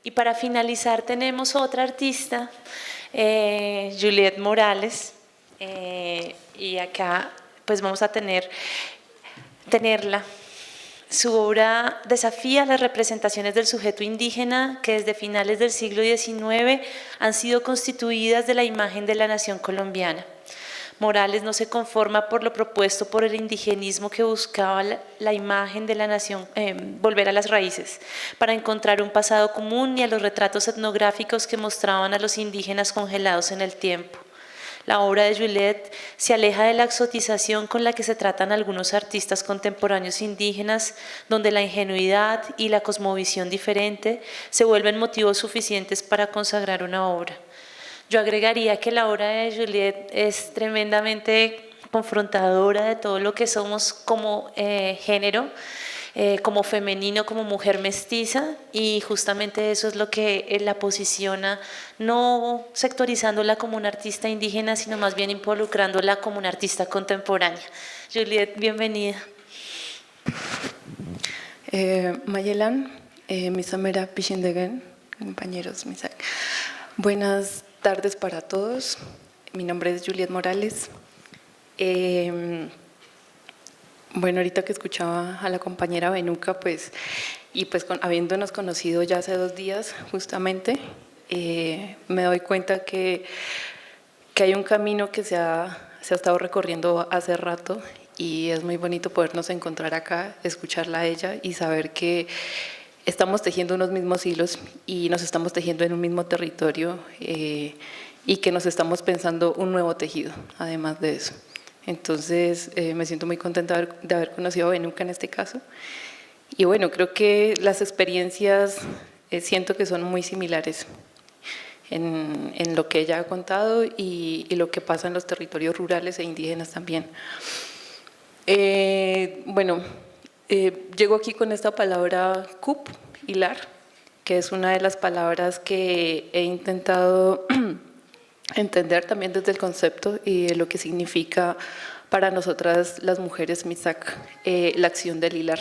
Y para finalizar tenemos otra artista, Juliette Morales, y acá pues vamos a tenerla. Su obra desafía las representaciones del sujeto indígena que desde finales del siglo XIX han sido constituidas de la imagen de la nación colombiana. Morales no se conforma por lo propuesto por el indigenismo que buscaba la imagen de la nación, volver a las raíces, para encontrar un pasado común, ni a los retratos etnográficos que mostraban a los indígenas congelados en el tiempo. La obra de Juliette se aleja de la exotización con la que se tratan algunos artistas contemporáneos indígenas, donde la ingenuidad y la cosmovisión diferente se vuelven motivos suficientes para consagrar una obra. Yo agregaría que la obra de Juliette es tremendamente confrontadora de todo lo que somos como género, como femenino, como mujer mestiza, y justamente eso es lo que la posiciona, no sectorizándola como una artista indígena, sino más bien involucrándola como una artista contemporánea. Juliette, bienvenida. Mayelan, Misamera Pichindegen, compañeros Misak. Buenas tardes para todos. Mi nombre es Juliette Morales. Bueno, ahorita que escuchaba a la compañera Benuca, pues habiéndonos conocido ya hace 2 días justamente, me doy cuenta que hay un camino que se ha estado recorriendo hace rato, y es muy bonito podernos encontrar acá, escucharla a ella y saber que estamos tejiendo unos mismos hilos y nos estamos tejiendo en un mismo territorio, y que nos estamos pensando un nuevo tejido, además de eso. Entonces, me siento muy contenta de haber conocido a Benuca en este caso. Y bueno, creo que las experiencias siento que son muy similares en lo que ella ha contado y lo que pasa en los territorios rurales e indígenas también. Llego aquí con esta palabra cup, hilar, que es una de las palabras que he intentado entender también desde el concepto y de lo que significa para nosotras las mujeres Misak, la acción del hilar.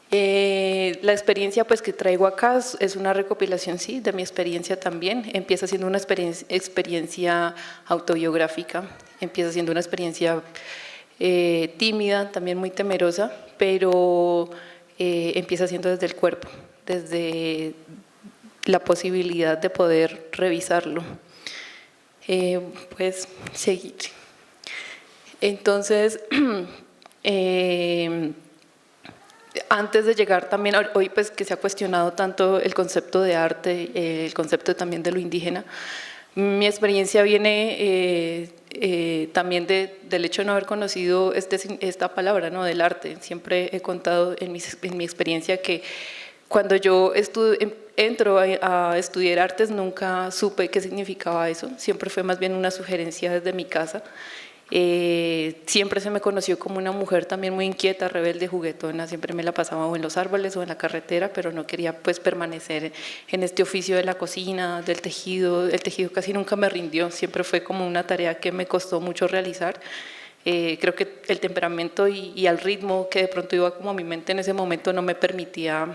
La experiencia pues que traigo acá es una recopilación, sí, de mi experiencia también. Empieza siendo una experiencia autobiográfica, empieza siendo una experiencia tímida, también muy temerosa, pero empieza siendo desde el cuerpo, desde la posibilidad de poder revisarlo. Pues seguir. Entonces, antes de llegar también, hoy pues que se ha cuestionado tanto el concepto de arte, el concepto también de lo indígena, mi experiencia viene también del hecho de no haber conocido esta palabra, ¿no?, del arte. Siempre he contado en mi experiencia que cuando yo entro a estudiar artes nunca supe qué significaba eso, siempre fue más bien una sugerencia desde mi casa. Siempre se me conoció como una mujer también muy inquieta, rebelde, juguetona, siempre me la pasaba o en los árboles o en la carretera, pero no quería pues permanecer en este oficio de la cocina, del tejido. El tejido casi nunca me rindió, siempre fue como una tarea que me costó mucho realizar. Creo que el temperamento y al ritmo que de pronto iba como a mi mente en ese momento no me permitía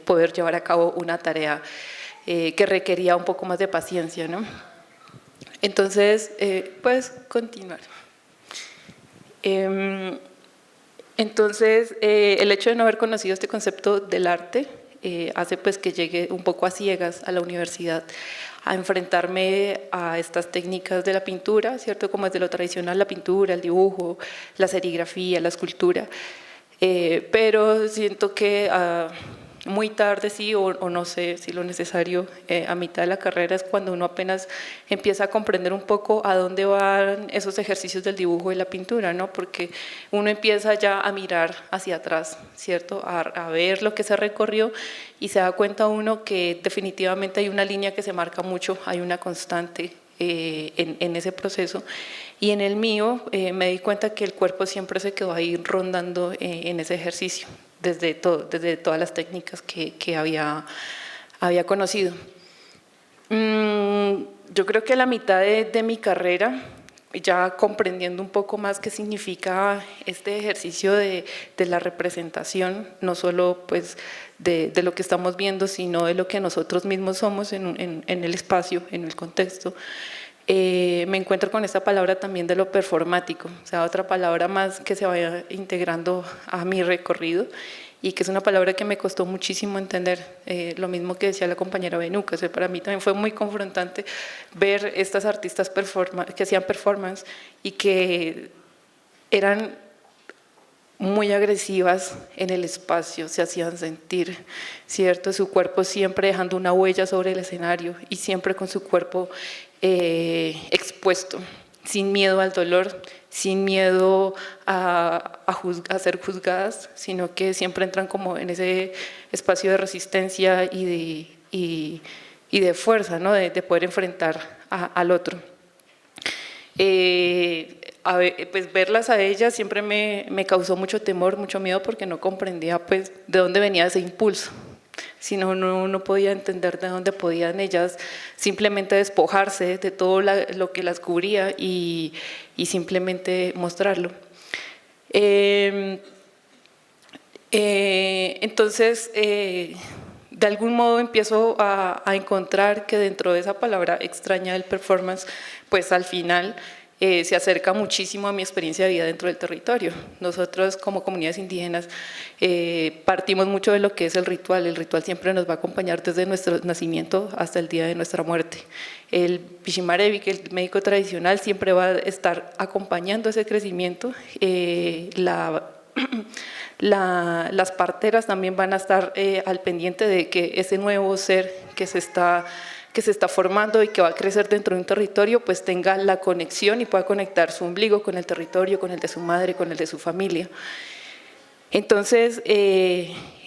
poder llevar a cabo una tarea que requería un poco más de paciencia, ¿no? Entonces, puedes continuar. Entonces, el hecho de no haber conocido este concepto del arte hace pues que llegue un poco a ciegas a la universidad a enfrentarme a estas técnicas de la pintura, ¿cierto? Como es de lo tradicional, la pintura, el dibujo, la serigrafía, la escultura, pero siento que muy tarde sí, o no sé si lo necesario, a mitad de la carrera es cuando uno apenas empieza a comprender un poco a dónde van esos ejercicios del dibujo y la pintura, ¿no? Porque uno empieza ya a mirar hacia atrás, ¿cierto? A ver lo que se recorrió y se da cuenta uno que definitivamente hay una línea que se marca mucho, hay una constante en ese proceso. Y en el mío me di cuenta que el cuerpo siempre se quedó ahí rondando en ese ejercicio, desde todas las técnicas que había había conocido. Yo creo que a la mitad de mi carrera, ya comprendiendo un poco más qué significa este ejercicio de la representación, no solo pues de lo que estamos viendo, sino de lo que nosotros mismos somos en el espacio, en el contexto, me encuentro con esta palabra también de lo performático, o sea, otra palabra más que se vaya integrando a mi recorrido y que es una palabra que me costó muchísimo entender, lo mismo que decía la compañera Benuca. O sea, para mí también fue muy confrontante ver estas artistas que hacían performance y que eran muy agresivas en el espacio, se hacían sentir, ¿cierto? Su cuerpo siempre dejando una huella sobre el escenario y siempre con su cuerpo expuesto, sin miedo al dolor, sin miedo a ser juzgadas, sino que siempre entran como en ese espacio de resistencia y de fuerza, ¿no? de poder enfrentar al otro. Pues verlas a ellas siempre me causó mucho temor, mucho miedo, porque no comprendía pues de dónde venía ese impulso. Sino no podía entender de dónde podían ellas simplemente despojarse de todo lo que las cubría y simplemente mostrarlo. Entonces, de algún modo empiezo a encontrar que dentro de esa palabra extraña del performance, pues al final se acerca muchísimo a mi experiencia de vida dentro del territorio. Nosotros como comunidades indígenas partimos mucho de lo que es el ritual siempre nos va a acompañar desde nuestro nacimiento hasta el día de nuestra muerte. El Pishimarevi, que el médico tradicional, siempre va a estar acompañando ese crecimiento. Las parteras también van a estar al pendiente de que ese nuevo ser que se está formando y que va a crecer dentro de un territorio, pues tenga la conexión y pueda conectar su ombligo con el territorio, con el de su madre, con el de su familia. Entonces,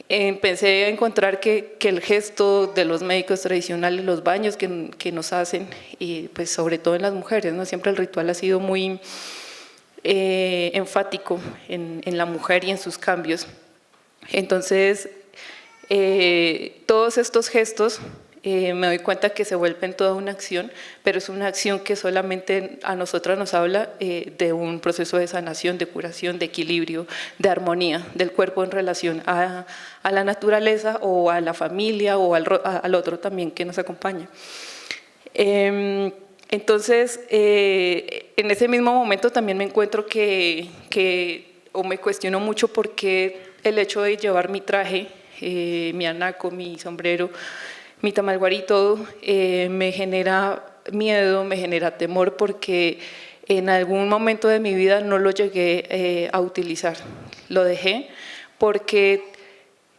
empecé a encontrar que el gesto de los médicos tradicionales, los baños que nos hacen, y pues sobre todo en las mujeres, ¿no? Siempre el ritual ha sido muy enfático en la mujer y en sus cambios. Entonces, todos estos gestos me doy cuenta que se vuelven toda una acción, pero es una acción que solamente a nosotras nos habla de un proceso de sanación, de curación, de equilibrio, de armonía del cuerpo en relación a la naturaleza o a la familia o al otro también que nos acompaña. Entonces, en ese mismo momento también me encuentro o me cuestiono mucho por qué el hecho de llevar mi traje, mi anaco, mi sombrero, mi tamalguari y todo, me genera miedo, me genera temor, porque en algún momento de mi vida no lo llegué a utilizar, lo dejé porque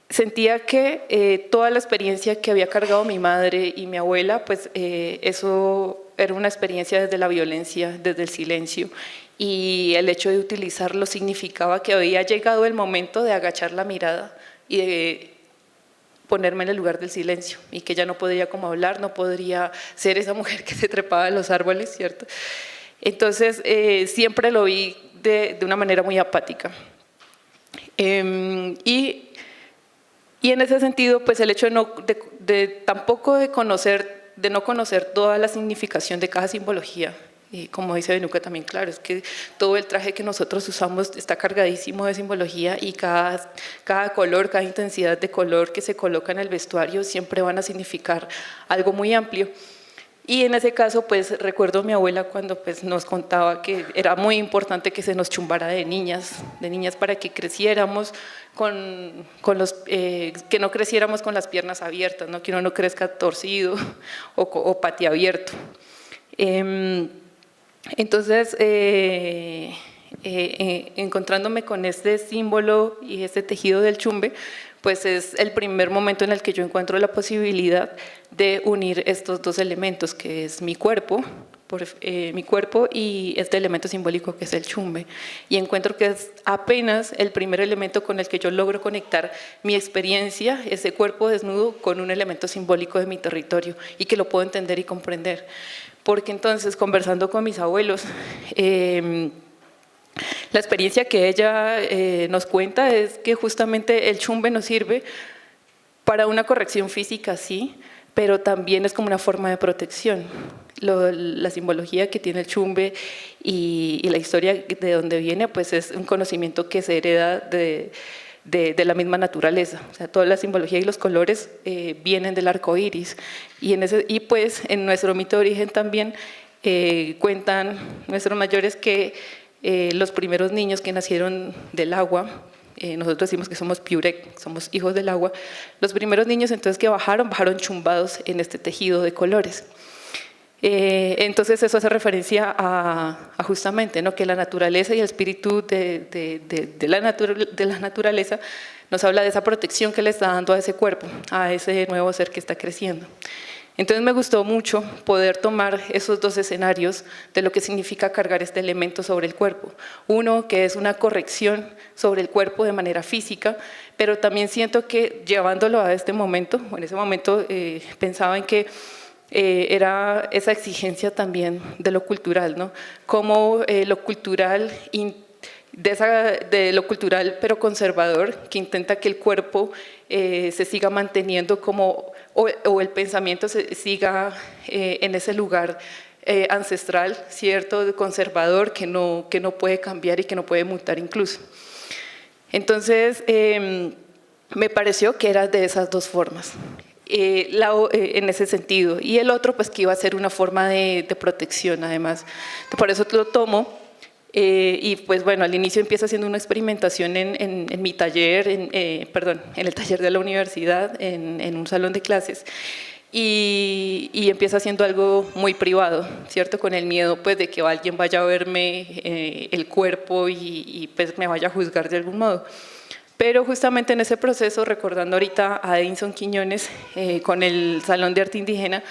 sentía que toda la experiencia que había cargado mi madre y mi abuela, pues eso era una experiencia desde la violencia, desde el silencio, y el hecho de utilizarlo significaba que había llegado el momento de agachar la mirada y de ponerme en el lugar del silencio, y que ya no podría como hablar, no podría ser esa mujer que se trepaba en los árboles, ¿cierto? Entonces, siempre lo vi de una manera muy apática. Y en ese sentido, pues el hecho tampoco de no conocer toda la significación de cada simbología, y como dice Benuca también, claro, es que todo el traje que nosotros usamos está cargadísimo de simbología, y cada color, cada intensidad de color que se coloca en el vestuario siempre van a significar algo muy amplio. Y en ese caso, pues recuerdo a mi abuela cuando pues, nos contaba que era muy importante que se nos chumbara de niñas para que creciéramos que no creciéramos con las piernas abiertas, ¿no? Que uno no crezca torcido o patiabierto. Entonces, encontrándome con este símbolo y este tejido del chumbe, pues es el primer momento en el que yo encuentro la posibilidad de unir estos dos elementos, que es mi cuerpo y este elemento simbólico que es el chumbe. Y encuentro que es apenas el primer elemento con el que yo logro conectar mi experiencia, ese cuerpo desnudo, con un elemento simbólico de mi territorio, y que lo puedo entender y comprender. Porque entonces, conversando con mis abuelos, la experiencia que ella nos cuenta es que justamente el chumbe nos sirve Para una corrección física sí, pero también es como una forma de protección. La simbología que tiene el chumbe y la historia de donde viene, pues es un conocimiento que se hereda de la misma naturaleza. O sea, toda la simbología y los colores vienen del arco iris. Y pues en nuestro mito de origen también cuentan nuestros mayores que los primeros niños que nacieron del agua, nosotros decimos que somos piurek, somos hijos del agua, los primeros niños entonces que bajaron chumbados en este tejido de colores. Entonces eso hace referencia a justamente, ¿no?, que la naturaleza y el espíritu de la naturaleza nos habla de esa protección que le está dando a ese cuerpo, a ese nuevo ser que está creciendo. Entonces me gustó mucho poder tomar esos dos escenarios de lo que significa cargar este elemento sobre el cuerpo. Uno, que es una corrección sobre el cuerpo de manera física, pero también siento que llevándolo a este momento, en ese momento pensaba en que era esa exigencia también de lo cultural, ¿no? Como lo cultural, de lo cultural pero conservador, que intenta que el cuerpo se siga manteniendo como, o el pensamiento se siga en ese lugar ancestral, ¿cierto?, conservador, que no puede cambiar y que no puede mutar incluso. Entonces, me pareció que era de esas dos formas. En ese sentido, y el otro pues que iba a ser una forma de protección además. Por eso lo tomo y pues bueno, al inicio empiezo haciendo una experimentación en mi taller, en el taller de la universidad, en un salón de clases, y empiezo haciendo algo muy privado, ¿cierto?, con el miedo pues de que alguien vaya a verme el cuerpo y pues me vaya a juzgar de algún modo. Pero justamente en ese proceso, recordando ahorita a Edinson Quiñones con el Salón de Arte Indígena,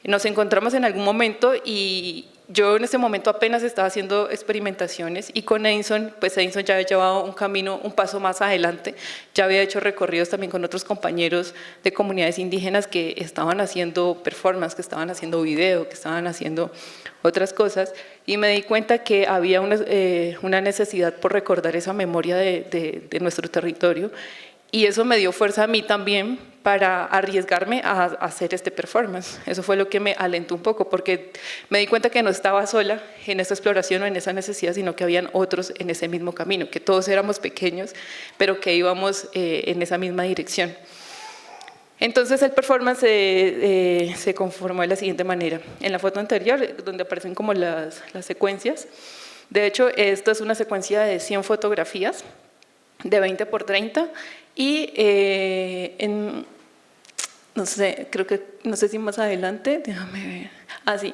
nos encontramos en algún momento y yo en ese momento apenas estaba haciendo experimentaciones y con Edinson, pues Edinson ya había llevado un camino, un paso más adelante, ya había hecho recorridos también con otros compañeros de comunidades indígenas que estaban haciendo performance, que estaban haciendo video, que estaban haciendo otras cosas, y me di cuenta que había una necesidad por recordar esa memoria de nuestro territorio, y eso me dio fuerza a mí también para arriesgarme a hacer este performance. Eso fue lo que me alentó un poco, porque me di cuenta que no estaba sola en esa exploración o en esa necesidad, sino que habían otros en ese mismo camino, que todos éramos pequeños, pero que íbamos en esa misma dirección. Entonces el performance se conformó de la siguiente manera. En la foto anterior, donde aparecen como las secuencias, de hecho esto es una secuencia de 100 fotografías de 20 por 30 y no sé, no sé si más adelante, déjame ver, sí.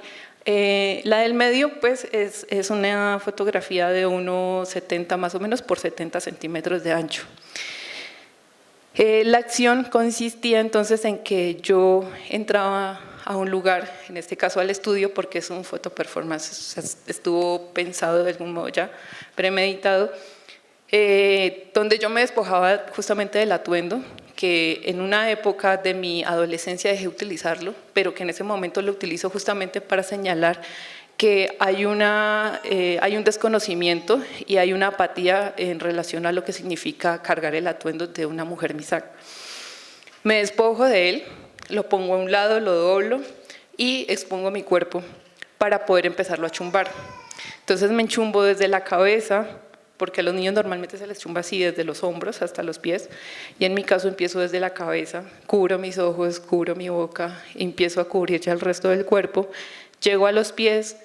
La del medio pues es una fotografía de 1,70 más o menos por 70 centímetros de ancho. La acción consistía entonces en que yo entraba a un lugar, en este caso al estudio, porque es un photo performance, o sea, estuvo pensado de algún modo ya, premeditado, donde yo me despojaba justamente del atuendo, que en una época de mi adolescencia dejé de utilizarlo, pero que en ese momento lo utilizo justamente para señalar que hay un desconocimiento y hay una apatía en relación a lo que significa cargar el atuendo de una mujer misak. Me despojo de él, lo pongo a un lado, lo doblo y expongo mi cuerpo para poder empezarlo a chumbar. Entonces me enchumbo desde la cabeza, porque a los niños normalmente se les chumba así desde los hombros hasta los pies, y en mi caso empiezo desde la cabeza, cubro mis ojos, cubro mi boca, empiezo a cubrir ya el resto del cuerpo, llego a los pies,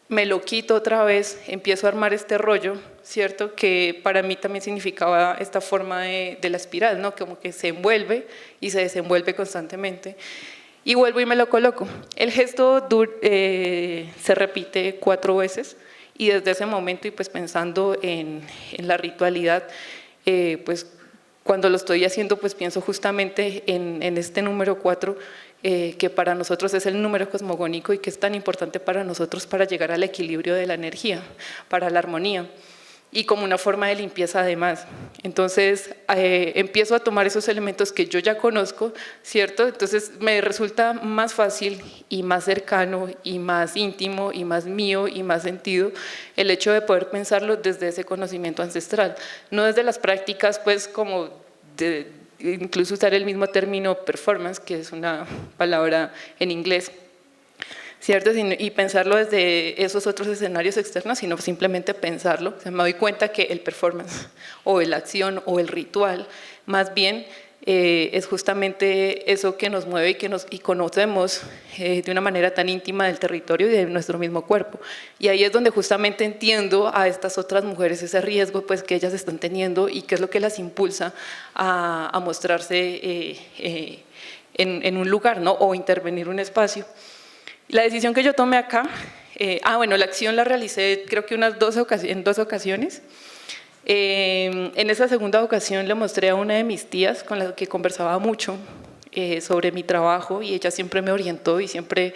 me lo quito otra vez, empiezo a armar este rollo, ¿cierto?, que para mí también significaba esta forma de la espiral, ¿no?, como que se envuelve y se desenvuelve constantemente, y vuelvo y me lo coloco. El gesto se repite 4 veces, y desde ese momento, y pues pensando en la ritualidad, pues cuando lo estoy haciendo, pues pienso justamente en este número 4, que para nosotros es el número cosmogónico y que es tan importante para nosotros para llegar al equilibrio de la energía, para la armonía, y como una forma de limpieza además. Entonces empiezo a tomar esos elementos que yo ya conozco, ¿cierto? Entonces me resulta más fácil y más cercano y más íntimo y más mío y más sentido el hecho de poder pensarlo desde ese conocimiento ancestral, no desde las prácticas pues como incluso usar el mismo término performance, que es una palabra en inglés, ¿cierto? Y pensarlo desde esos otros escenarios externos, sino simplemente pensarlo. O sea, me doy cuenta que el performance o la acción o el ritual, más bien es justamente eso que nos mueve y conocemos de una manera tan íntima del territorio y de nuestro mismo cuerpo. Y ahí es donde justamente entiendo a estas otras mujeres ese riesgo pues, que ellas están teniendo y qué es lo que las impulsa a mostrarse en un lugar, ¿no? O intervenir un espacio. La decisión que yo tomé acá, bueno, la acción la realicé creo que en dos ocasiones. En esa segunda ocasión le mostré a una de mis tías con la que conversaba mucho sobre mi trabajo y ella siempre me orientó y siempre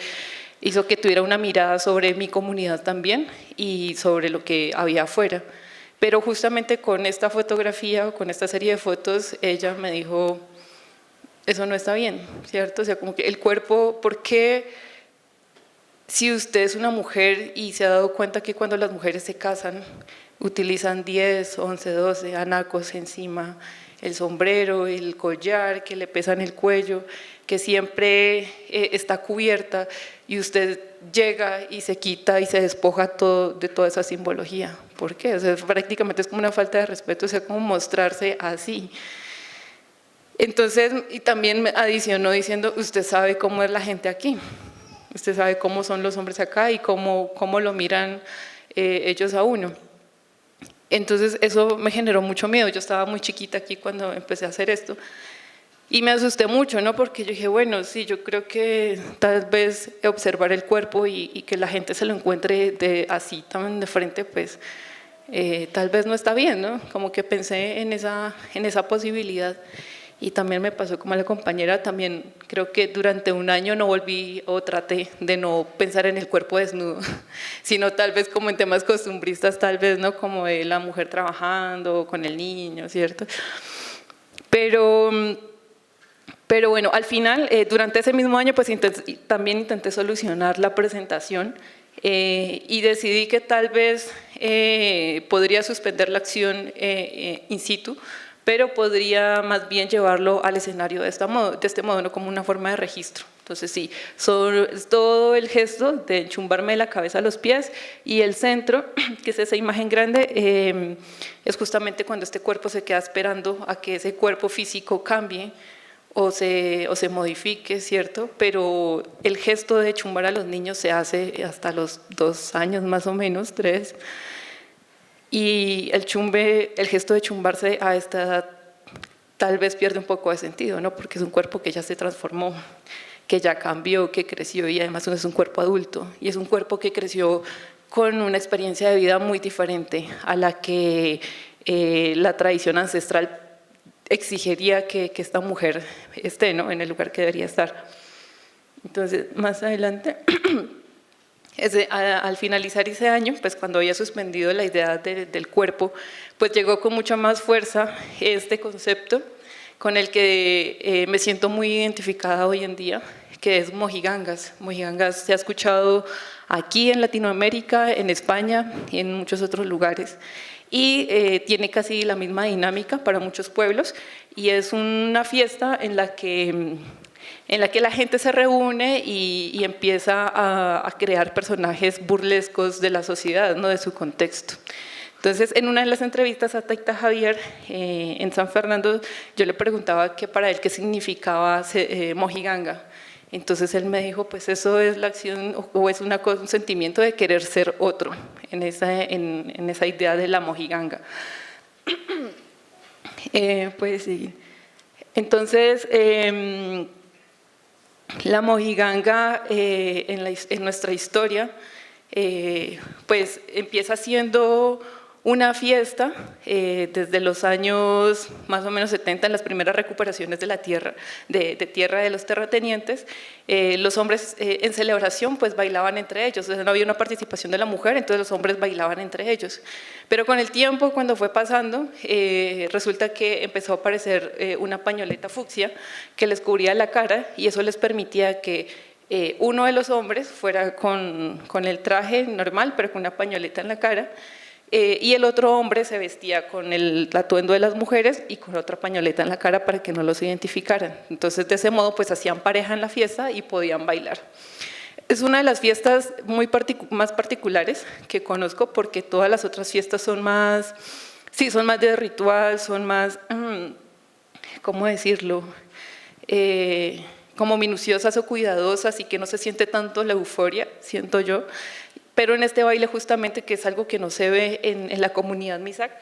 hizo que tuviera una mirada sobre mi comunidad también y sobre lo que había afuera. Pero justamente con esta fotografía o con esta serie de fotos, ella me dijo, eso no está bien, ¿cierto? O sea, como que el cuerpo, ¿por qué? Si usted es una mujer y se ha dado cuenta que cuando las mujeres se casan, utilizan 10, 11, 12 anacos encima, el sombrero, el collar, que le pesan el cuello, que siempre está cubierta y usted llega y se quita y se despoja de toda esa simbología. ¿Por qué? O sea, prácticamente es como una falta de respeto, o sea, como mostrarse así. Entonces, y también me adicionó diciendo, usted sabe cómo es la gente aquí, usted sabe cómo son los hombres acá y cómo lo miran ellos a uno. Entonces eso me generó mucho miedo, yo estaba muy chiquita aquí cuando empecé a hacer esto y me asusté mucho, ¿no? Porque yo dije, bueno, sí, yo creo que tal vez observar el cuerpo y que la gente se lo encuentre así tan de frente, pues tal vez no está bien, ¿no? Como que pensé en esa posibilidad. Y también me pasó como a la compañera, también creo que durante un año no volví o traté de no pensar en el cuerpo desnudo, sino tal vez como en temas costumbristas, tal vez no como de la mujer trabajando con el niño, ¿cierto? Pero bueno, al final, durante ese mismo año, pues también intenté solucionar la presentación y decidí que tal vez podría suspender la acción in situ, pero podría más bien llevarlo al escenario de este modo, no como una forma de registro. Entonces sí, todo el gesto de enchumbarme la cabeza a los pies y el centro, que es esa imagen grande, es justamente cuando este cuerpo se queda esperando a que ese cuerpo físico cambie o se modifique, ¿cierto? Pero el gesto de chumbar a los niños se hace hasta los 2 años más o menos, 3. Y el gesto de chumbarse a esta edad tal vez pierde un poco de sentido, ¿no? Porque es un cuerpo que ya se transformó, que ya cambió, que creció y además es un cuerpo adulto y es un cuerpo que creció con una experiencia de vida muy diferente a la que la tradición ancestral exigiría que esta mujer esté, ¿no? En el lugar que debería estar. Entonces, más adelante… Al finalizar ese año, pues cuando había suspendido la idea del cuerpo, pues llegó con mucha más fuerza este concepto con el que me siento muy identificada hoy en día, que es mojigangas. Mojigangas se ha escuchado aquí en Latinoamérica, en España y en muchos otros lugares. Y tiene casi la misma dinámica para muchos pueblos y es una fiesta en la que la gente se reúne y empieza a crear personajes burlescos de la sociedad, ¿no? De su contexto. Entonces, en una de las entrevistas a Taita Javier en San Fernando, yo le preguntaba que para él qué significaba mojiganga. Entonces él me dijo, pues eso es la acción o es un sentimiento de querer ser otro, en esa idea de la mojiganga. Pues sí. Entonces, la mojiganga en nuestra historia pues empieza siendo una fiesta desde los años más o menos 70, en las primeras recuperaciones de la tierra, de tierra de los terratenientes. Los hombres en celebración pues bailaban entre ellos, o sea, no había una participación de la mujer, entonces los hombres bailaban entre ellos. Pero con el tiempo, cuando fue pasando, resulta que empezó a aparecer una pañoleta fucsia que les cubría la cara y eso les permitía que uno de los hombres fuera con el traje normal, pero con una pañoleta en la cara, y el otro hombre se vestía con el atuendo de las mujeres y con otra pañoleta en la cara para que no los identificaran. Entonces, de ese modo, pues hacían pareja en la fiesta y podían bailar. Es una de las fiestas más particulares que conozco, porque todas las otras fiestas son más, sí, son más de ritual, son más, ¿cómo decirlo?, como minuciosas o cuidadosas, y que no se siente tanto la euforia, siento yo. Pero en este baile, justamente, que es algo que no se ve en la comunidad Misak,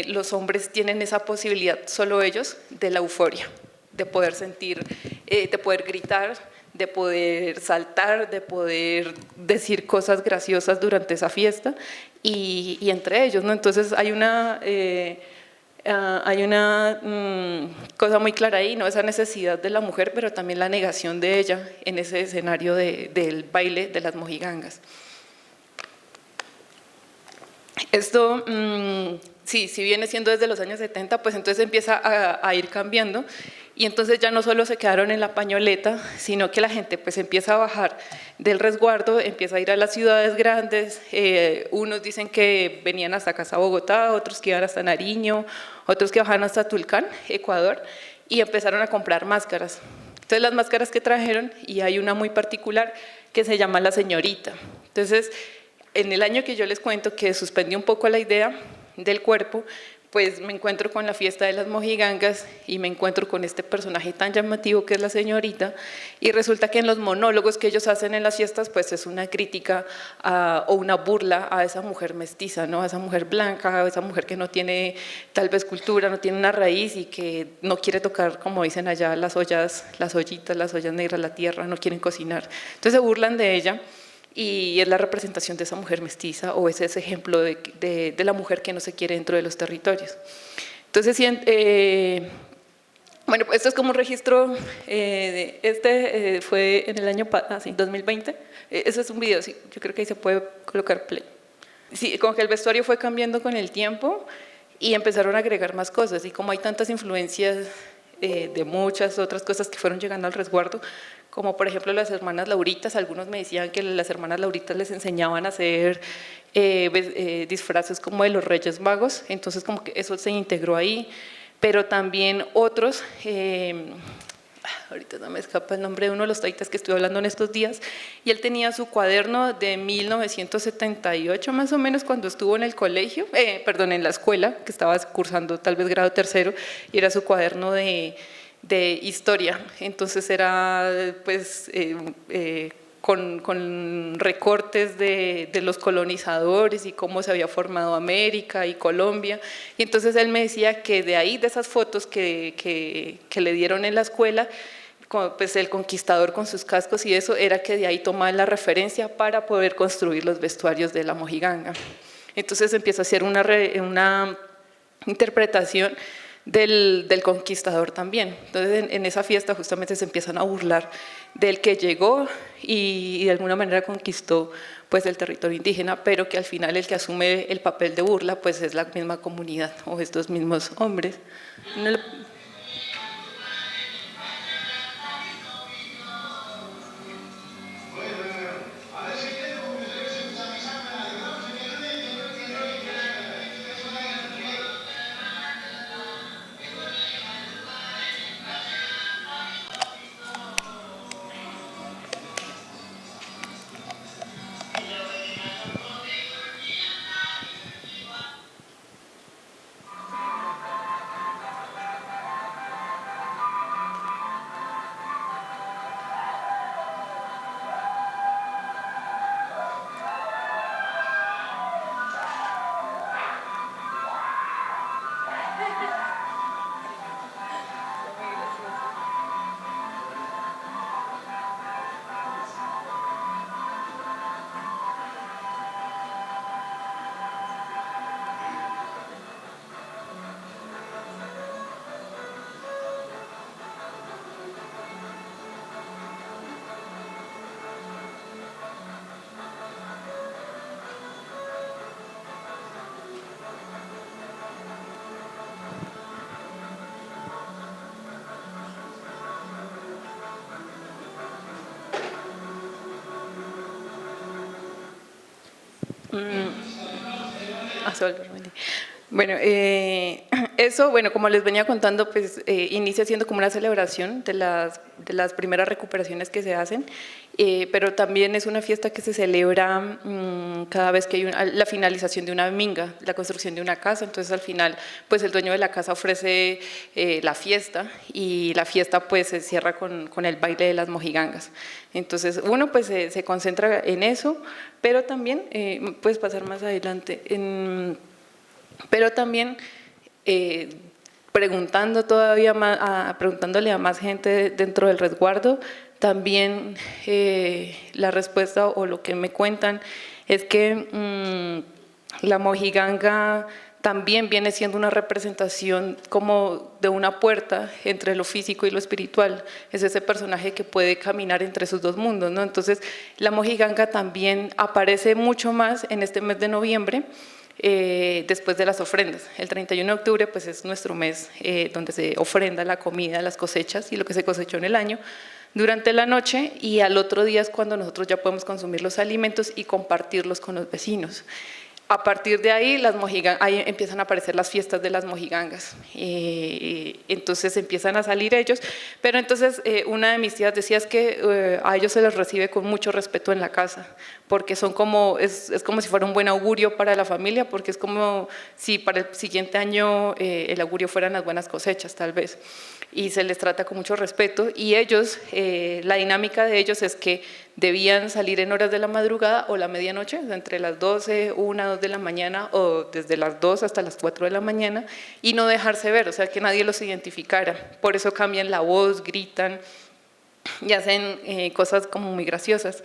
los hombres tienen esa posibilidad, solo ellos, de la euforia, de poder sentir, de poder gritar, de poder saltar, de poder decir cosas graciosas durante esa fiesta, y entre ellos, ¿no? Entonces hay una cosa muy clara ahí, ¿no? Esa necesidad de la mujer, pero también la negación de ella en ese escenario del baile de las mojigangas. Esto, sí, si viene siendo desde los años 70, pues entonces empieza a ir cambiando, y entonces ya no solo se quedaron en la pañoleta, sino que la gente pues empieza a bajar del resguardo, empieza a ir a las ciudades grandes. Unos dicen que venían hasta acá, hasta Bogotá, otros que iban hasta Nariño, otros que bajaban hasta Tulcán, Ecuador, y empezaron a comprar máscaras. Entonces las máscaras que trajeron, y hay una muy particular que se llama La Señorita. Entonces, en el año que yo les cuento que suspendí un poco la idea del cuerpo, pues me encuentro con la fiesta de las mojigangas y me encuentro con este personaje tan llamativo que es la señorita, y resulta que en los monólogos que ellos hacen en las fiestas, pues es una crítica o una burla a esa mujer mestiza, ¿no? A esa mujer blanca, a esa mujer que no tiene tal vez cultura, no tiene una raíz y que no quiere tocar, como dicen allá, las ollas, las ollitas, las ollas negras, la tierra, no quieren cocinar. Entonces se burlan de ella. Y es la representación de esa mujer mestiza, o es ese ejemplo de la mujer que no se quiere dentro de los territorios. Entonces, bueno, esto es como un registro, fue en el año 2020, eso es un video, sí, yo creo que ahí se puede colocar play. Sí, como que el vestuario fue cambiando con el tiempo y empezaron a agregar más cosas, y como hay tantas influencias de muchas otras cosas que fueron llegando al resguardo, como por ejemplo las hermanas Lauritas. Algunos me decían que las hermanas Lauritas les enseñaban a hacer disfraces como de los Reyes Magos, entonces como que eso se integró ahí, pero también otros, ahorita no me escapa el nombre de uno de los taitas que estuve hablando en estos días, y él tenía su cuaderno de 1978 más o menos, cuando estuvo en el colegio, perdón, en la escuela, que estaba cursando tal vez grado tercero, y era su cuaderno de historia. Entonces era pues con recortes de los colonizadores y cómo se había formado América y Colombia, y entonces él me decía que de ahí, de esas fotos que le dieron en la escuela, pues el conquistador con sus cascos y eso, era que de ahí tomaban la referencia para poder construir los vestuarios de la mojiganga. Entonces empieza a hacer una interpretación del conquistador también. Entonces en esa fiesta justamente se empiezan a burlar del que llegó y de alguna manera conquistó pues el territorio indígena, pero que al final el que asume el papel de burla pues es la misma comunidad o estos mismos hombres. Bueno, eso, bueno, como les venía contando, pues inicia siendo como una celebración de las primeras recuperaciones que se hacen, pero también es una fiesta que se celebra cada vez que hay la finalización de una minga, la construcción de una casa. Entonces al final pues el dueño de la casa ofrece la fiesta, y la fiesta pues se cierra con el baile de las mojigangas. Entonces uno pues se concentra en eso, pero también, puedes pasar más adelante, pero también preguntándole a más gente dentro del resguardo, también la respuesta o lo que me cuentan es que la mojiganga también viene siendo una representación como de una puerta entre lo físico y lo espiritual. Es ese personaje que puede caminar entre esos dos mundos, ¿no? Entonces la mojiganga también aparece mucho más en este mes de noviembre, después de las ofrendas. El 31 de octubre pues es nuestro mes donde se ofrenda la comida, las cosechas y lo que se cosechó en el año durante la noche, y al otro día es cuando nosotros ya podemos consumir los alimentos y compartirlos con los vecinos. A partir de ahí, ahí empiezan a aparecer las fiestas de las mojigangas, entonces empiezan a salir ellos, pero entonces una de mis tías decía es que a ellos se les recibe con mucho respeto en la casa, porque son como, es como si fuera un buen augurio para la familia, porque es como si para el siguiente año el augurio fueran las buenas cosechas tal vez, y se les trata con mucho respeto. Y ellos, la dinámica de ellos es que debían salir en horas de la madrugada o la medianoche, entre las 12, 1, 2 de la mañana, o desde las 2 hasta las 4 de la mañana, y no dejarse ver, o sea, que nadie los identificara. Por eso cambian la voz, gritan y hacen cosas como muy graciosas.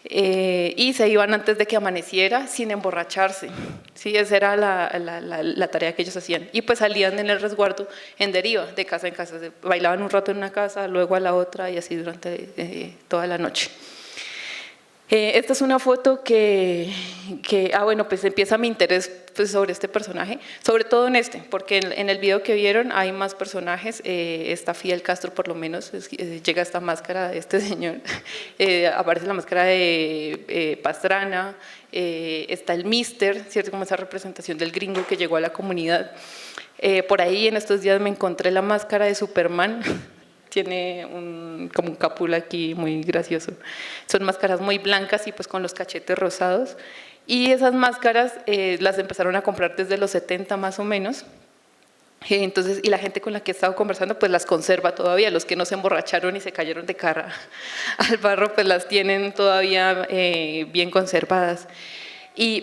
Y se iban antes de que amaneciera sin emborracharse, ¿sí? Esa era la tarea que ellos hacían, y pues salían en el resguardo en deriva, de casa en casa, bailaban un rato en una casa, luego a la otra, y así durante toda la noche. Esta es una foto bueno, pues empieza mi interés pues, sobre este personaje, sobre todo en porque en el video que vieron hay más personajes. Está Fidel Castro, por lo menos, llega esta máscara de este señor, aparece la máscara de Pastrana, está el Mister, ¿cierto? Como esa representación del gringo que llegó a la comunidad. Por ahí en estos días me encontré la máscara de Superman. Tiene como un capula aquí muy gracioso. Son máscaras muy blancas y pues con los cachetes rosados. Y esas máscaras las empezaron a comprar desde los 70 más o menos. Entonces, y la gente con la que he estado conversando pues las conserva todavía. Los que no se emborracharon y se cayeron de cara al barro pues las tienen todavía bien conservadas.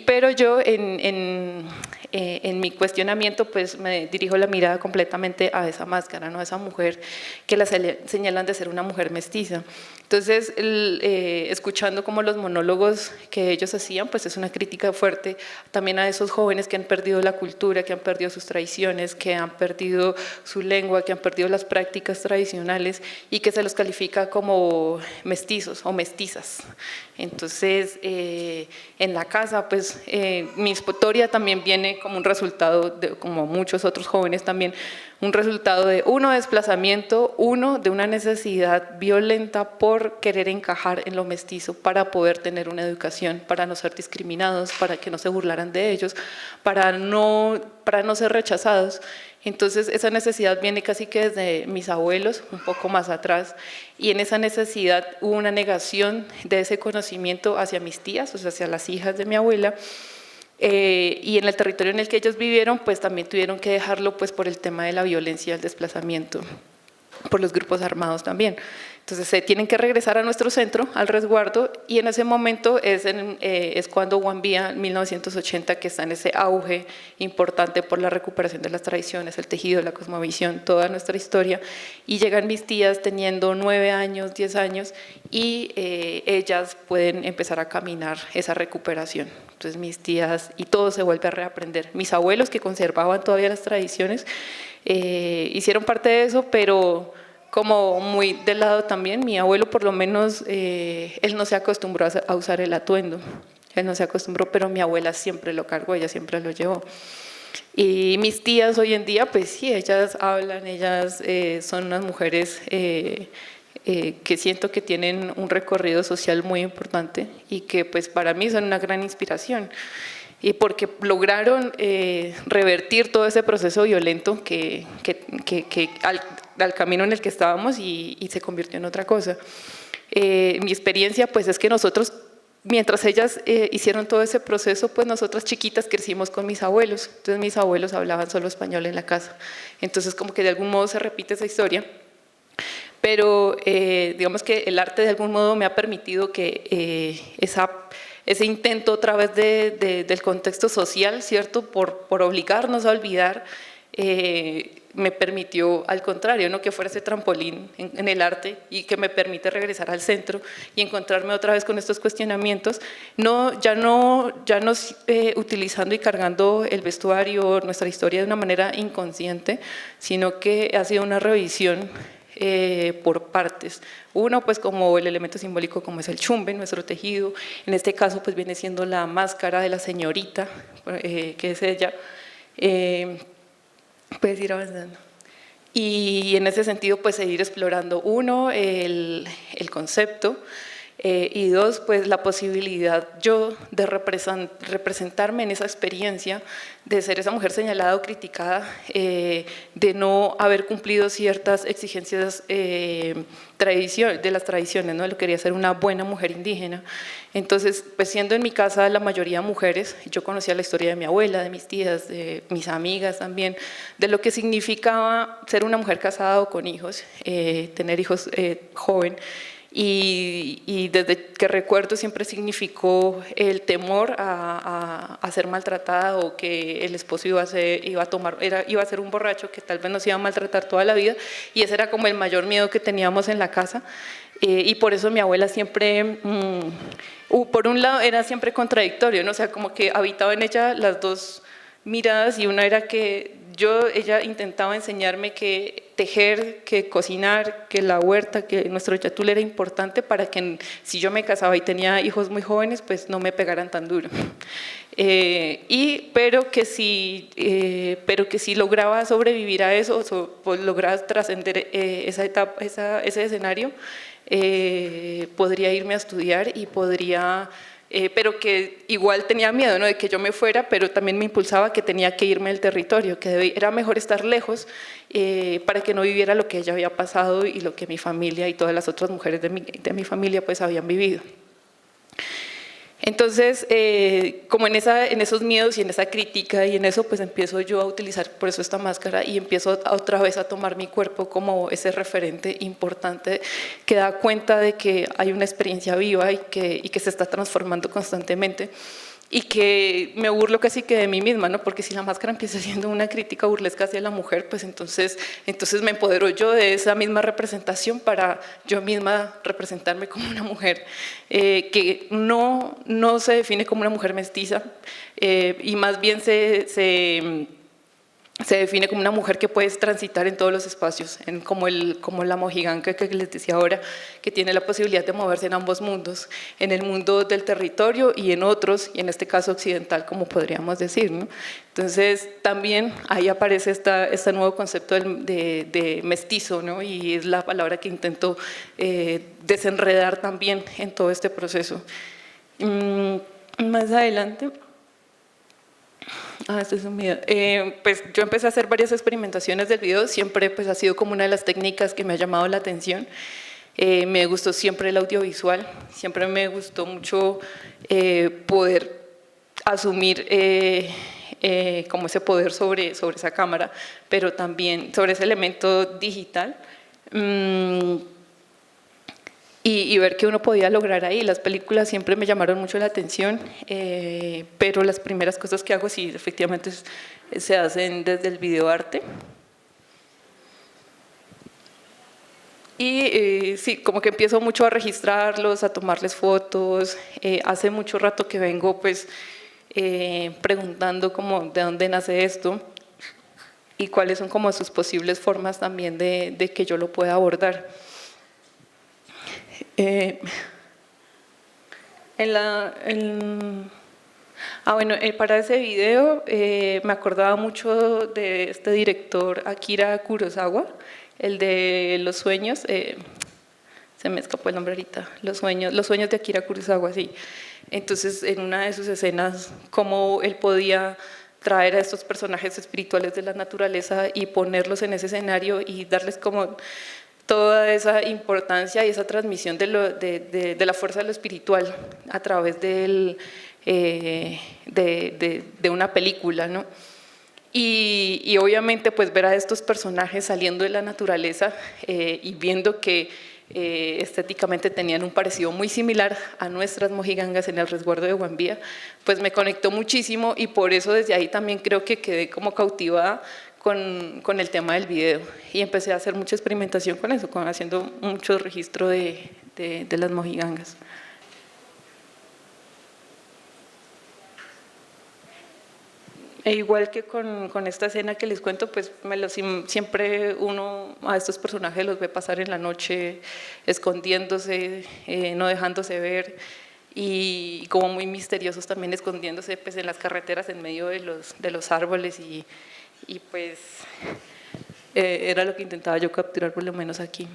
Pero yo en mi cuestionamiento pues me dirijo la mirada completamente a esa máscara, ¿no? A esa mujer que la señalan de ser una mujer mestiza. Entonces, escuchando como los monólogos que ellos hacían, pues es una crítica fuerte también a esos jóvenes que han perdido la cultura, que han perdido sus tradiciones, que han perdido su lengua, que han perdido las prácticas tradicionales y que se los califica como mestizos o mestizas. Entonces, en la casa, pues mi historia también viene como un resultado, como muchos otros jóvenes también, un resultado de desplazamiento, de una necesidad violenta por querer encajar en lo mestizo para poder tener una educación, para no ser discriminados, para que no se burlaran de ellos, para no ser rechazados. Entonces esa necesidad viene casi que desde mis abuelos, un poco más atrás, y en esa necesidad hubo una negación de ese conocimiento hacia mis tías, o sea, hacia las hijas de mi abuela, y en el territorio en el que ellos vivieron, pues también tuvieron que dejarlo pues por el tema de la violencia y el desplazamiento, por los grupos armados también. Entonces se tienen que regresar a nuestro centro, al resguardo, y en ese momento es cuando Guambía, en 1980, que está en ese auge importante por la recuperación de las tradiciones, el tejido, la cosmovisión, toda nuestra historia, y llegan mis tías teniendo 9 años, 10 años, y ellas pueden empezar a caminar esa recuperación. Entonces mis tías, y todo se vuelve a reaprender. Mis abuelos, que conservaban todavía las tradiciones, hicieron parte de eso, pero como muy de lado también. Mi abuelo, por lo menos, él no se acostumbró a usar el atuendo, él no se acostumbró, pero mi abuela siempre lo cargó, ella siempre lo llevó. Y mis tías hoy en día, pues sí, ellas hablan, ellas son unas mujeres que siento que tienen un recorrido social muy importante y que pues para mí son una gran inspiración. Y porque lograron revertir todo ese proceso violento al camino en el que estábamos y se convirtió en otra cosa. Mi experiencia pues es que nosotros, mientras ellas hicieron todo ese proceso, pues nosotras chiquitas crecimos con mis abuelos. Entonces mis abuelos hablaban solo español en la casa. Entonces como que de algún modo se repite esa historia. Pero digamos que el arte de algún modo me ha permitido que ese intento a través del contexto social, ¿cierto? Por obligarnos a olvidar, me permitió, al contrario, ¿no? Que fuera ese trampolín en el arte y que me permite regresar al centro y encontrarme otra vez con estos cuestionamientos, ya no utilizando y cargando el vestuario, nuestra historia de una manera inconsciente, sino que ha sido una revisión por partes. Uno, pues como el elemento simbólico como es el chumbe, nuestro tejido, en este caso pues viene siendo la máscara de la señorita, que es ella. Puedes ir avanzando. Y en ese sentido pues seguir explorando, uno, el concepto, y dos, pues la posibilidad yo de representarme en esa experiencia, de ser esa mujer señalada o criticada, de no haber cumplido ciertas exigencias de las tradiciones, ¿no? Lo quería ser una buena mujer indígena. Entonces, pues siendo en mi casa la mayoría mujeres, yo conocía la historia de mi abuela, de mis tías, de mis amigas también, de lo que significaba ser una mujer casada o con hijos, tener hijos joven. Y desde que recuerdo siempre significó el temor a ser maltratada o que el esposo iba a ser un borracho que tal vez nos iba a maltratar toda la vida, y ese era como el mayor miedo que teníamos en la casa. Y por eso mi abuela siempre, por un lado era siempre contradictorio, ¿no? O sea, como que habitaba en ella las dos miradas, y una era que ella intentaba enseñarme que tejer, que cocinar, que la huerta, que nuestro yatul era importante para que si yo me casaba y tenía hijos muy jóvenes, pues no me pegaran tan duro. Pero que si lograba sobrevivir a eso, pues lograba trascender esa etapa, ese escenario, podría irme a estudiar y podría… pero que igual tenía miedo, ¿no? De que yo me fuera, pero también me impulsaba que tenía que irme del territorio, que era mejor estar lejos para que no viviera lo que ella había pasado y lo que mi familia y todas las otras mujeres de mi familia pues habían vivido. Entonces, como en esos miedos y en esa crítica y en eso, pues empiezo yo a utilizar por eso esta máscara y empiezo otra vez a tomar mi cuerpo como ese referente importante que da cuenta de que hay una experiencia viva y que se está transformando constantemente. Y que me burlo casi que de mí misma, ¿no? Porque si la máscara empieza siendo una crítica burlesca hacia la mujer, pues entonces me empodero yo de esa misma representación para yo misma representarme como una mujer que no se define como una mujer mestiza y más bien se define como una mujer que puedes transitar en todos los espacios, como la mojiganca que les decía ahora, que tiene la posibilidad de moverse en ambos mundos, en el mundo del territorio y en otros, y en este caso occidental, como podríamos decir, ¿no? Entonces también ahí aparece este nuevo concepto de mestizo, ¿no? Y es la palabra que intento desenredar también en todo este proceso. Más adelante… este es un video. Pues yo empecé a hacer varias experimentaciones del video, siempre pues ha sido como una de las técnicas que me ha llamado la atención. Me gustó siempre el audiovisual, siempre me gustó mucho poder asumir como ese poder sobre esa cámara, pero también sobre ese elemento digital. Y ver qué uno podía lograr ahí. Las películas siempre me llamaron mucho la atención, pero las primeras cosas que hago sí efectivamente se hacen desde el videoarte. Y sí, como que empiezo mucho a registrarlos, a tomarles fotos. Hace mucho rato que vengo pues preguntando como de dónde nace esto y cuáles son como sus posibles formas también de que yo lo pueda abordar. Para ese video me acordaba mucho de este director Akira Kurosawa, el de Los sueños, se me escapó el nombre ahorita, los sueños de Akira Kurosawa, sí. Entonces, en una de sus escenas, cómo él podía traer a estos personajes espirituales de la naturaleza y ponerlos en ese escenario y darles como toda esa importancia y esa transmisión de la fuerza de lo espiritual a través de una película, ¿no? Y obviamente pues ver a estos personajes saliendo de la naturaleza y viendo que estéticamente tenían un parecido muy similar a nuestras mojigangas en el resguardo de Guambía, pues me conectó muchísimo y por eso desde ahí también creo que quedé como cautivada con el tema del video y empecé a hacer mucha experimentación con eso, haciendo mucho registro de las mojigangas. E igual que con esta escena que les cuento, pues siempre uno a estos personajes los ve pasar en la noche escondiéndose, no dejándose ver y como muy misteriosos también escondiéndose pues, en las carreteras en medio de los árboles y pues era lo que intentaba yo capturar por lo menos aquí.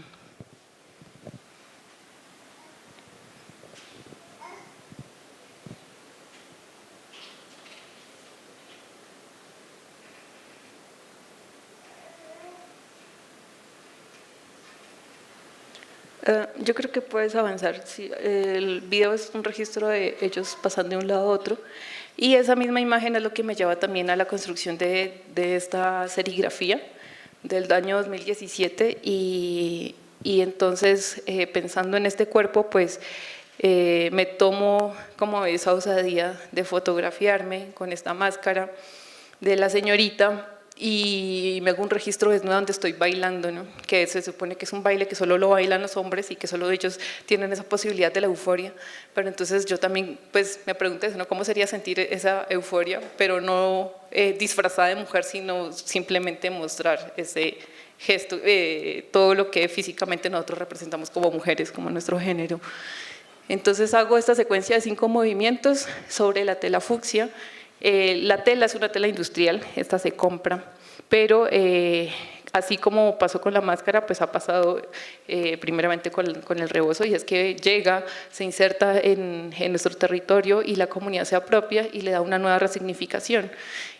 Yo creo que puedes avanzar. Sí, el video es un registro de ellos pasando de un lado a otro y esa misma imagen es lo que me lleva también a la construcción de esta serigrafía del año 2017 y entonces pensando en este cuerpo pues me tomo como esa osadía de fotografiarme con esta máscara de la señorita y me hago un registro desnudo donde estoy bailando, ¿no? Que se supone que es un baile que solo lo bailan los hombres y que solo ellos tienen esa posibilidad de la euforia, pero entonces yo también pues me pregunté, ¿no? ¿Cómo sería sentir esa euforia, pero no disfrazada de mujer, sino simplemente mostrar ese gesto, todo lo que físicamente nosotros representamos como mujeres, como nuestro género? Entonces hago esta secuencia de 5 movimientos sobre la tela fucsia. La tela es una tela industrial, esta se compra, pero así como pasó con la máscara, pues ha pasado primeramente con el rebozo y es que llega, se inserta en nuestro territorio y la comunidad se apropia y le da una nueva resignificación.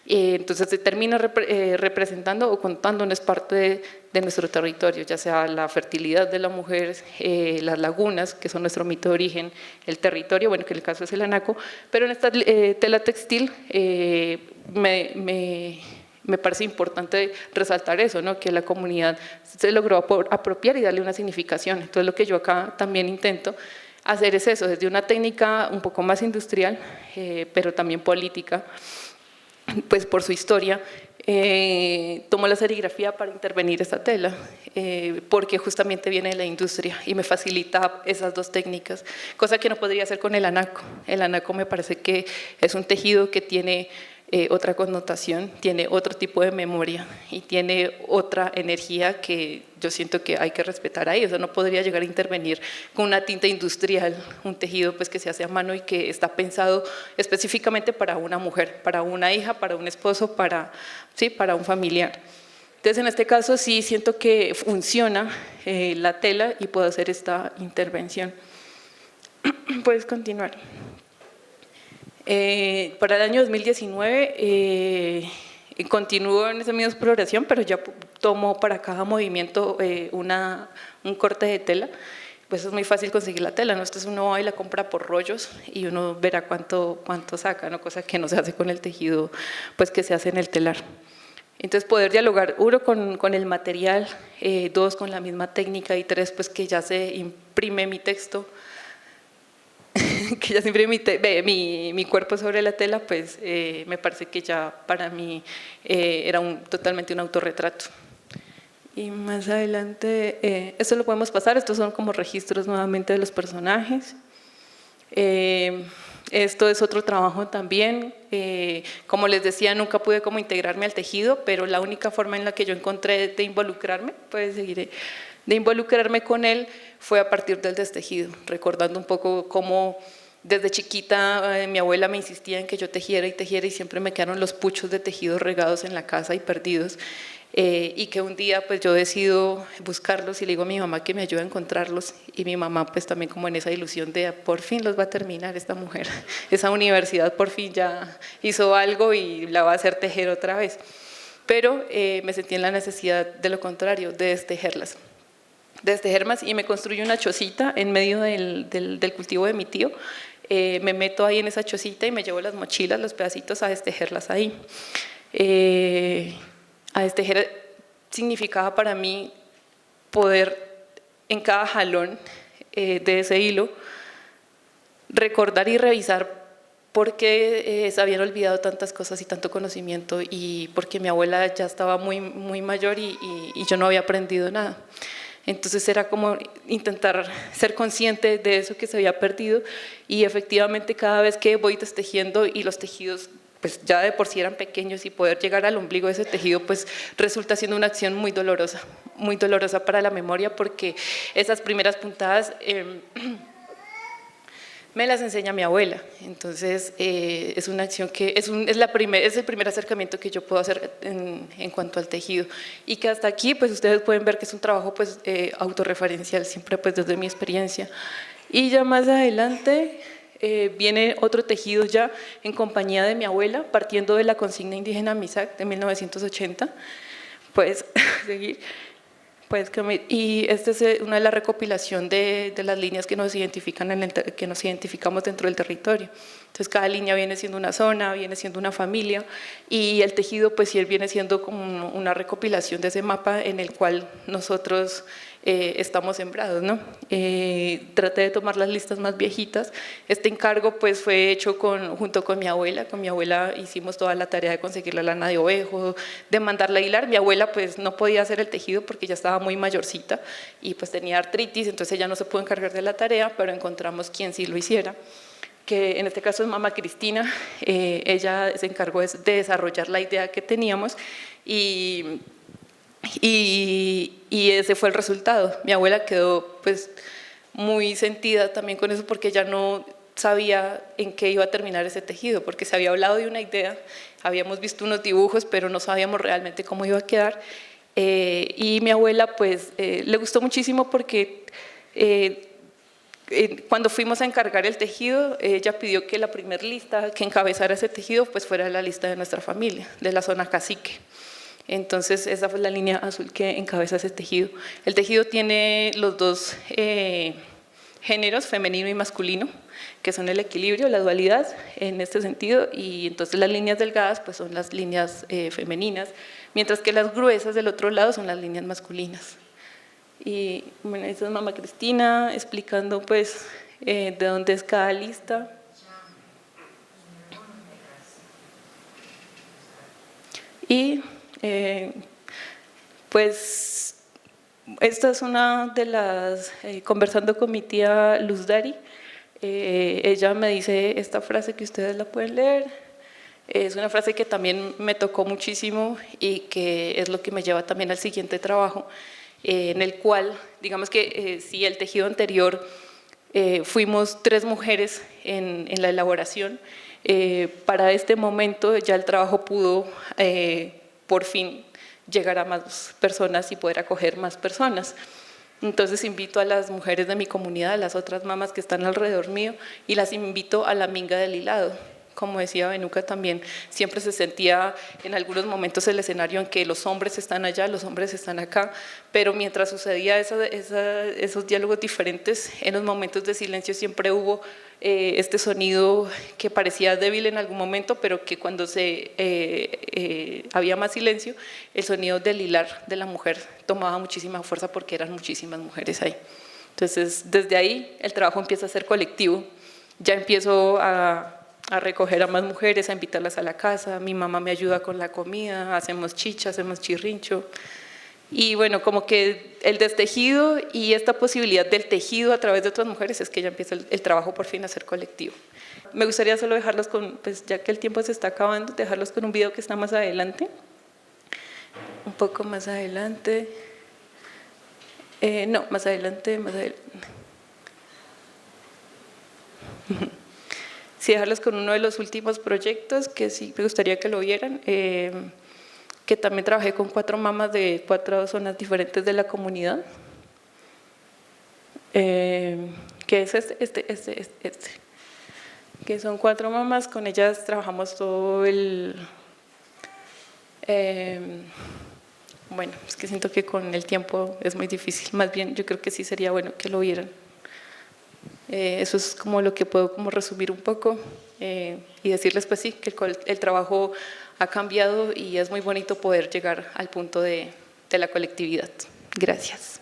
Entonces se termina representando o contándonos parte de nuestro territorio, ya sea la fertilidad de la mujer, las lagunas, que son nuestro mito de origen, el territorio, bueno, que en el caso es el anaco, pero en esta tela textil me parece importante resaltar eso, ¿no? Que la comunidad se logró apropiar y darle una significación. Entonces lo que yo acá también intento hacer es eso, desde una técnica un poco más industrial, pero también política, pues por su historia, tomo la serigrafía para intervenir esta tela, porque justamente viene de la industria y me facilita esas dos técnicas, cosa que no podría hacer con el anaco. El anaco me parece que es un tejido que tiene otra connotación, tiene otro tipo de memoria y tiene otra energía que yo siento que hay que respetar ahí. O sea, no podría llegar a intervenir con una tinta industrial, un tejido pues, que se hace a mano y que está pensado específicamente para una mujer, para una hija, para un esposo, para un familiar. Entonces, en este caso sí siento que funciona la tela y puedo hacer esta intervención. Puedes continuar. Para el año 2019 continúo en esa misma exploración, pero ya tomo para cada movimiento un corte de tela. Pues es muy fácil conseguir la tela, ¿no? Entonces uno va y la compra por rollos y uno verá cuánto saca, ¿no? Cosa que no se hace con el tejido pues, que se hace en el telar. Entonces poder dialogar, 1 con el material, 2 con la misma técnica y 3 pues que ya se imprime mi texto, que ya siempre mi cuerpo sobre la tela, pues me parece que ya para mí era totalmente un autorretrato. Y más adelante, esto lo podemos pasar, estos son como registros nuevamente de los personajes. Esto es otro trabajo también, como les decía, nunca pude como integrarme al tejido, pero la única forma en la que yo encontré de involucrarme, de involucrarme con él fue a partir del destejido, recordando un poco cómo desde chiquita mi abuela me insistía en que yo tejiera y tejiera y siempre me quedaron los puchos de tejido regados en la casa y perdidos. y que un día pues yo decido buscarlos y le digo a mi mamá que me ayude a encontrarlos, y mi mamá pues también como en esa ilusión de por fin los va a terminar esta mujer, esa universidad por fin ya hizo algo y la va a hacer tejer otra vez. Pero me sentí en la necesidad de lo contrario, de destejerlas. De destejer más, y me construyo una chocita en medio del cultivo de mi tío. Me meto ahí en esa chocita y me llevo las mochilas, los pedacitos a destejerlas ahí. A destejer significaba para mí poder en cada jalón de ese hilo recordar y revisar por qué se habían olvidado tantas cosas y tanto conocimiento, y porque mi abuela ya estaba muy, muy mayor y yo no había aprendido nada. Entonces era como intentar ser consciente de eso que se había perdido, y efectivamente cada vez que voy destejiendo y los tejidos pues ya de por sí eran pequeños, y poder llegar al ombligo de ese tejido pues resulta siendo una acción muy dolorosa para la memoria, porque esas primeras puntadas me las enseña mi abuela. Entonces es una acción que es el primer acercamiento que yo puedo hacer en cuanto al tejido, y que hasta aquí pues ustedes pueden ver que es un trabajo pues autorreferencial, siempre pues desde mi experiencia. Y ya más adelante viene otro tejido ya en compañía de mi abuela, partiendo de la consigna indígena MISAC de 1980. Puedes seguir. Y esta es una de las recopilación de las líneas que nos identifican que nos identificamos dentro del territorio. Entonces cada línea viene siendo una zona, viene siendo una familia, y el tejido pues sí viene siendo como una recopilación de ese mapa en el cual nosotros estamos sembrados, ¿no? Traté de tomar las listas más viejitas. Este encargo pues fue hecho junto con mi abuela. Con mi abuela hicimos toda la tarea de conseguir la lana de ovejo, de mandarla a hilar. Mi abuela pues no podía hacer el tejido porque ya estaba muy mayorcita y pues tenía artritis, entonces ella no se pudo encargar de la tarea, pero encontramos quien sí lo hiciera, que en este caso es mamá Cristina. Ella se encargó de desarrollar la idea que teníamos, y ese fue el resultado. Mi abuela quedó pues muy sentida también con eso, porque ella no sabía en qué iba a terminar ese tejido, porque se había hablado de una idea, habíamos visto unos dibujos, pero no sabíamos realmente cómo iba a quedar. Y mi abuela pues le gustó muchísimo, porque cuando fuimos a encargar el tejido, ella pidió que la primer lista que encabezara ese tejido pues fuera la lista de nuestra familia, de la zona cacique. Entonces esa fue la línea azul que encabeza ese tejido. El tejido tiene los dos géneros, femenino y masculino, que son el equilibrio, la dualidad en este sentido, y entonces las líneas delgadas pues son las líneas femeninas, mientras que las gruesas del otro lado son las líneas masculinas. Y bueno, esa es mamá Cristina explicando pues de dónde es cada lista. Y pues esta es una de las, conversando con mi tía Luz Dari, ella me dice esta frase que ustedes la pueden leer. Es una frase que también me tocó muchísimo y que es lo que me lleva también al siguiente trabajo, en el cual, digamos que si el tejido anterior fuimos 3 mujeres en la elaboración, para este momento ya el trabajo pudo por fin llegar a más personas y poder acoger más personas. Entonces invito a las mujeres de mi comunidad, a las otras mamás que están alrededor mío, y las invito a la minga del hilado. Como decía Benuca también, siempre se sentía en algunos momentos el escenario en que los hombres están allá, los hombres están acá, pero mientras sucedía esos diálogos diferentes, en los momentos de silencio siempre hubo este sonido que parecía débil en algún momento, pero que cuando había más silencio, el sonido del hilar de la mujer tomaba muchísima fuerza, porque eran muchísimas mujeres ahí. Entonces, desde ahí el trabajo empieza a ser colectivo. Ya empiezo a recoger a más mujeres, a invitarlas a la casa. Mi mamá me ayuda con la comida, hacemos chicha, hacemos chirrincho. Y bueno, como que el destejido y esta posibilidad del tejido a través de otras mujeres es que ya empieza el trabajo por fin a ser colectivo. Me gustaría solo dejarlos con, pues ya que el tiempo se está acabando, dejarlos con un video que está más adelante. Un poco más adelante. No, más adelante, más adelante. Sí, dejarlos con uno de los últimos proyectos que sí me gustaría que lo vieran. que también trabajé con 4 mamás de 4 zonas diferentes de la comunidad, que es que son 4 mamás, con ellas trabajamos todo el… bueno, es que siento que con el tiempo es muy difícil, más bien yo creo que sí sería bueno que lo vieran. Eso es como lo que puedo como resumir un poco y decirles pues sí, que el trabajo ha cambiado y es muy bonito poder llegar al punto de la colectividad. Gracias.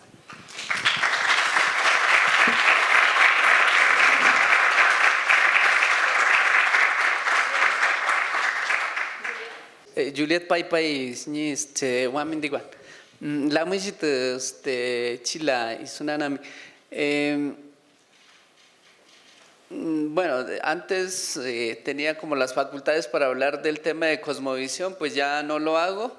Juliet Paipai nis te wamindigwan. La mujitas te chila y sunanami. Bueno, antes tenía como las facultades para hablar del tema de cosmovisión, pues ya no lo hago,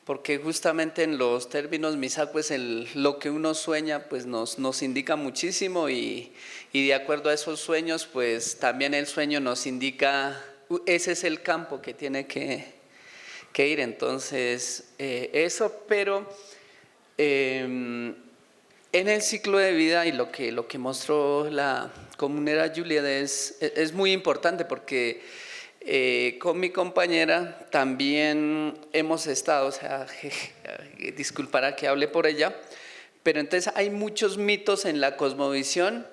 porque justamente en los términos misacues lo que uno sueña pues nos indica muchísimo y de acuerdo a esos sueños pues también el sueño nos indica, ese es el campo que tiene que ir, entonces eso, pero en el ciclo de vida y lo que mostró la comunera Juliet es muy importante porque con mi compañera también hemos estado, o sea, disculpará que hable por ella, pero entonces hay muchos mitos en la cosmovisión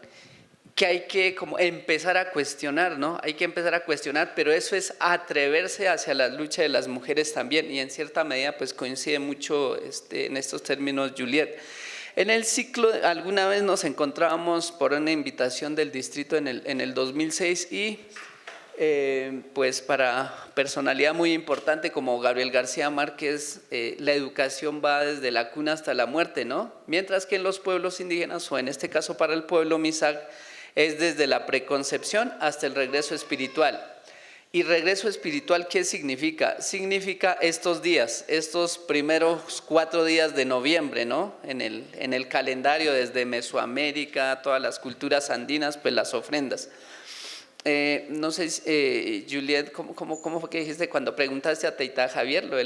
que hay que como empezar a cuestionar, ¿no? Hay que empezar a cuestionar, pero eso es atreverse hacia la lucha de las mujeres también y en cierta medida pues coincide mucho en estos términos Juliet. En el ciclo, alguna vez nos encontrábamos por una invitación del distrito en el 2006 y pues para personalidad muy importante como Gabriel García Márquez, la educación va desde la cuna hasta la muerte, ¿no? Mientras que en los pueblos indígenas, o en este caso para el pueblo Misak, es desde la preconcepción hasta el regreso espiritual. ¿Y regreso espiritual qué significa? Significa estos días, estos primeros 4 días de noviembre, ¿no? En el calendario desde Mesoamérica, todas las culturas andinas, pues las ofrendas. No sé, Juliet, ¿cómo fue que dijiste cuando preguntaste a Teita Javier lo de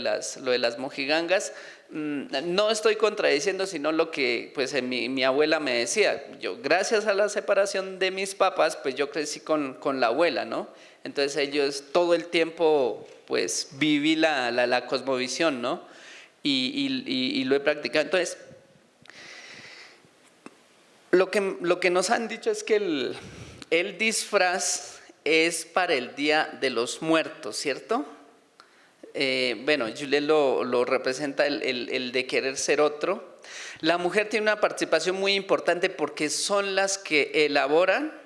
las mojigangas? No estoy contradiciendo, sino lo que pues mi abuela me decía. Yo, gracias a la separación de mis papás, pues yo crecí con la abuela, ¿no? Entonces ellos todo el tiempo pues viví la cosmovisión, ¿no? Y lo he practicado. Entonces, lo que nos han dicho es que el disfraz es para el Día de los Muertos, ¿cierto? Bueno, Juliet lo representa el de querer ser otro. La mujer tiene una participación muy importante porque son las que elaboran,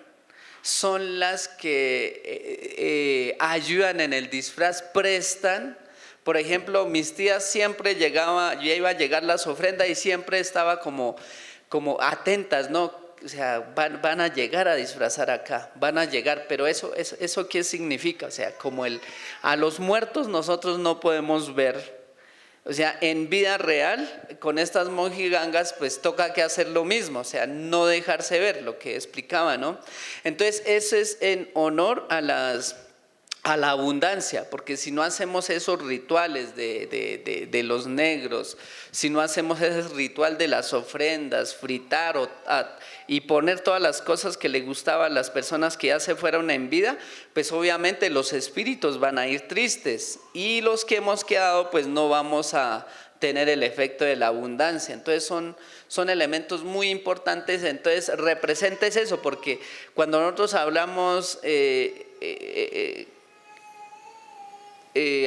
son las que ayudan en el disfraz, prestan. Por ejemplo, mis tías siempre ya iba a llegar las ofrendas y siempre estaba como atentas, ¿no? O sea, van a llegar a disfrazar acá, van a llegar, pero eso ¿qué significa? O sea, como a los muertos nosotros no podemos ver, o sea, en vida real, con estas mojigangas, pues toca que hacer lo mismo, o sea, no dejarse ver, lo que explicaba, ¿no? Entonces, eso es en honor a la abundancia, porque si no hacemos esos rituales de los negros, si no hacemos ese ritual de las ofrendas, fritar y poner todas las cosas que le gustaban a las personas que ya se fueron en vida, pues obviamente los espíritus van a ir tristes y los que hemos quedado pues no vamos a tener el efecto de la abundancia. Entonces son elementos muy importantes, entonces representes eso, porque cuando nosotros hablamos…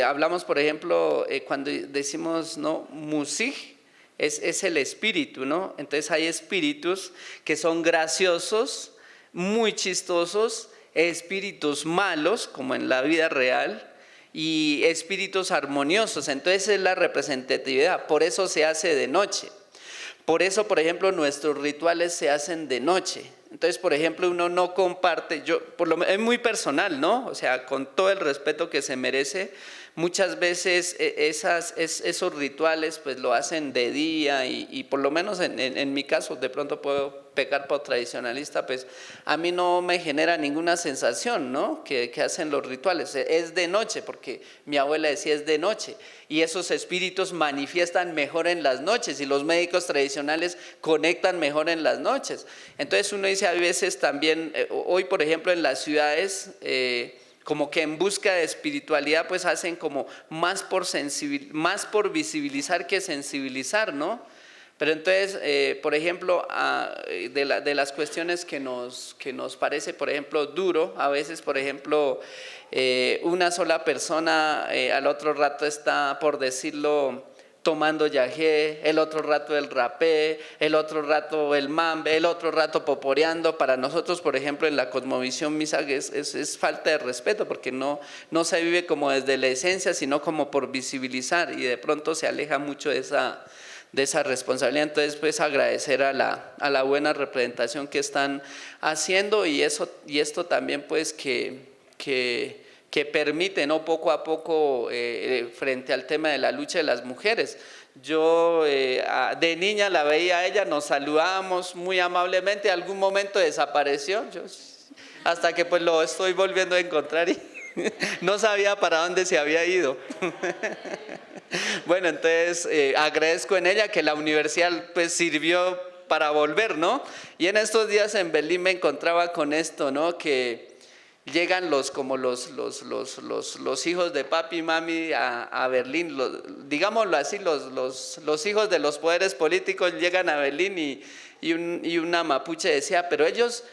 hablamos, por ejemplo, cuando decimos, ¿no? Musig es el espíritu, ¿no? Entonces hay espíritus que son graciosos, muy chistosos, espíritus malos, como en la vida real, y espíritus armoniosos. Entonces es la representatividad, por eso se hace de noche. Por eso, por ejemplo, nuestros rituales se hacen de noche. Entonces, por ejemplo, uno no comparte, es muy personal, ¿no? O sea, con todo el respeto que se merece, muchas veces esos rituales pues lo hacen de día y por lo menos en mi caso, de pronto puedo pecar por tradicionalista, pues a mí no me genera ninguna sensación, ¿no? Que hacen los rituales, es de noche, porque mi abuela decía es de noche, y esos espíritus manifiestan mejor en las noches, y los médicos tradicionales conectan mejor en las noches. Entonces uno dice a veces también, hoy por ejemplo en las ciudades, como que en busca de espiritualidad pues hacen como más por visibilizar que sensibilizar, ¿no? Pero entonces, por ejemplo, de las cuestiones que nos parece, por ejemplo, duro, a veces, por ejemplo, una sola persona al otro rato está, por decirlo, tomando yagé, el otro rato el rapé, el otro rato el mambe, el otro rato poporeando. Para nosotros, por ejemplo, en la cosmovisión misa es falta de respeto, porque no se vive como desde la esencia, sino como por visibilizar, y de pronto se aleja mucho de esa responsabilidad. Entonces pues agradecer a la buena representación que están haciendo, y esto también pues que permite, ¿no? Poco a poco frente al tema de la lucha de las mujeres. Yo de niña la veía a ella, nos saludábamos muy amablemente, algún momento desapareció, hasta que pues lo estoy volviendo a encontrar y no sabía para dónde se había ido. Bueno, entonces agradezco en ella que la universidad pues sirvió para volver, ¿no? Y en estos días en Berlín me encontraba con esto, ¿no? Que llegan los hijos de papi y mami a Berlín, digámoslo así, los hijos de los poderes políticos llegan a Berlín y una mapuche decía, pero ellos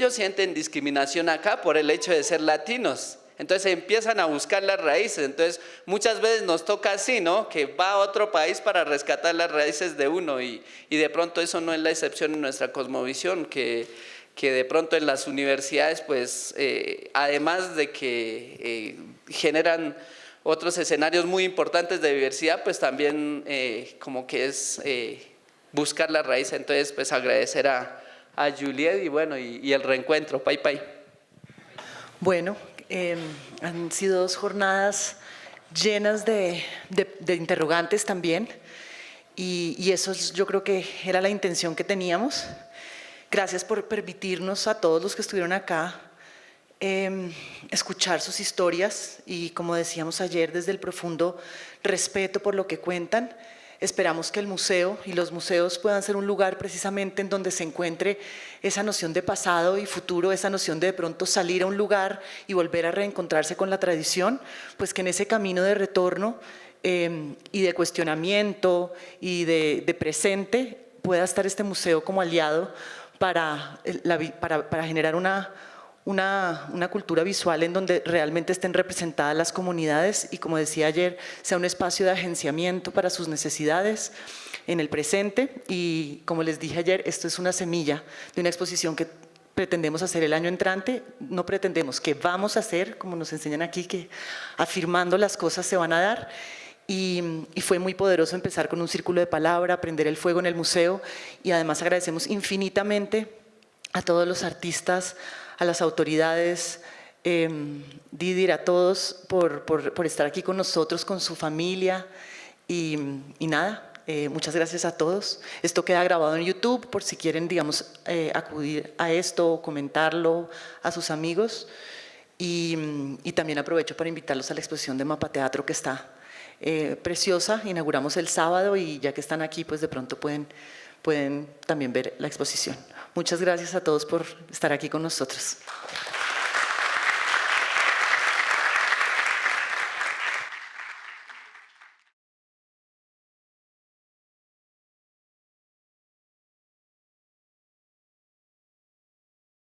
sienten discriminación acá por el hecho de ser latinos. Entonces empiezan a buscar las raíces. Entonces muchas veces nos toca así, ¿no? Que va a otro país para rescatar las raíces de uno, y de pronto eso no es la excepción en nuestra cosmovisión, que de pronto en las universidades pues además de que generan otros escenarios muy importantes de diversidad, pues también como que es buscar la raíz. Entonces pues agradecer a Juliet y bueno, y el reencuentro. Pai pai. Bueno, han sido 2 jornadas llenas de interrogantes también, y eso yo creo que era la intención que teníamos. Gracias por permitirnos a todos los que estuvieron acá escuchar sus historias, y como decíamos ayer, desde el profundo respeto por lo que cuentan. Esperamos que el museo y los museos puedan ser un lugar precisamente en donde se encuentre esa noción de pasado y futuro, esa noción de pronto salir a un lugar y volver a reencontrarse con la tradición, pues que en ese camino de retorno y de cuestionamiento y de presente pueda estar este museo como aliado para generar una cultura visual en donde realmente estén representadas las comunidades, y como decía ayer, sea un espacio de agenciamiento para sus necesidades en el presente. Y como les dije ayer, esto es una semilla de una exposición que pretendemos hacer el año entrante. No pretendemos, que vamos a hacer, como nos enseñan aquí, que afirmando las cosas se van a dar. Y fue muy poderoso empezar con un círculo de palabra, prender el fuego en el museo, y además agradecemos infinitamente a todos los artistas, a las autoridades, Didir, a todos por estar aquí con nosotros, con su familia, y nada, muchas gracias a todos. Esto queda grabado en YouTube por si quieren, digamos, acudir a esto o comentarlo a sus amigos, y también aprovecho para invitarlos a la exposición de Mapa Teatro, que está preciosa. Inauguramos el sábado, y ya que están aquí, pues de pronto pueden también ver la exposición. Muchas gracias a todos por estar aquí con nosotros.